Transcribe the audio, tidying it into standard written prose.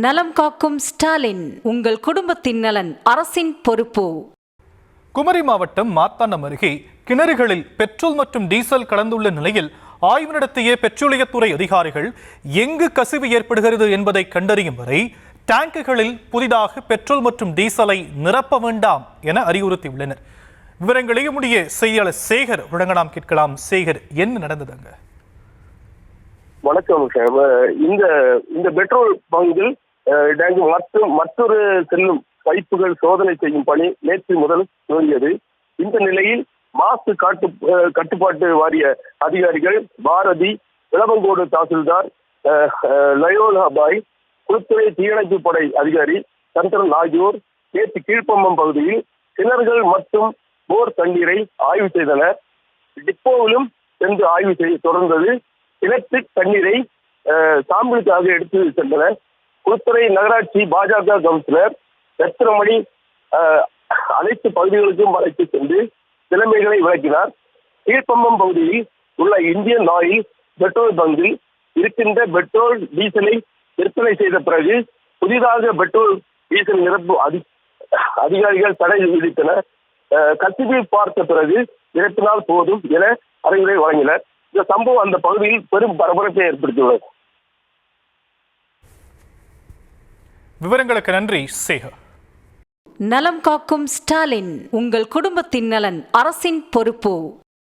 நலம் காக்கும் ஸ்டாலின், உங்கள் குடும்பத்தின் நலன் அரசின் பொறுப்பு. குமரி மாவட்டம் மார்த்தாண்டம் அருகே கிணறுகளில் பெட்ரோல் மற்றும் டீசல் கலந்துள்ள நிலையில் ஆய்வு நடத்திய பெட்ரோலியத்துறை அதிகாரிகள் எங்கு கசிவு ஏற்படுகிறது என்பதை கண்டறியும் வரை டேங்குகளில் புதிதாக பெட்ரோல் மற்றும் டீசலை நிரப்ப வேண்டாம் என அறிவுறுத்தியுள்ளனர். விவரங்களை நம்முடைய செய்தியாளர் சேகர் வழங்க நாம் கேட்கலாம். சேகர், என்ன நடந்ததுங்க? வணக்கம். இந்த பெட்ரோல் பங்கில் மற்றொரு செல்லும் பைப்புகள் சோதனை செய்யும் பணி நேற்று முதல் துவங்கியது. இந்த நிலையில் மாசு கட்டுப்பாட்டு வாரிய அதிகாரிகள் பாரதி, இளவங்கோடு தாசில்தார் லயோலாபாய், குளத்துறை தீயணைப்பு படை அதிகாரி சந்திரன் ஆகியோர் நேற்று கீழ்ப்பம்பம் பகுதியில் கிணறுகள் மற்றும் போர் தண்ணீரை ஆய்வு செய்தனர். டிப்போவிலும் சென்று ஆய்வு செய்ய தொடர்ந்தது. எலக்ட்ரிக் தண்ணீரை சாம்பிளுக்காக எடுத்து சென்றனர். குளத்துறை நகராட்சி பாஜக கவுன்சிலர் ரத்னமணி அனைத்து பகுதிகளுக்கும் அழைத்து சென்று நிலைமைகளை விளக்கினார். கீழ்ப்பம்பம் பகுதியில் உள்ள இந்தியன் ஆயில் பெட்ரோல் பங்கில் இருக்கின்ற பெட்ரோல் டீசலை விற்பனை செய்த பிறகு புதிதாக பெட்ரோல் டீசல் நிரப்பு அதிகாரிகள் தடை விதித்தனர். கசிவு பார்த்த பிறகு நிரப்பினால் போதும் என அறிவுரை வழங்கினர். இந்த சம்பவம் அந்த பகுதியில் பெரும் பரபரப்பை ஏற்படுத்தியுள்ளது. விவரங்களுக்கு நன்றி சேகர். நலம் காக்கும் ஸ்டாலின், உங்கள் குடும்பத்தின் நலன் அரசின் பொறுப்பு.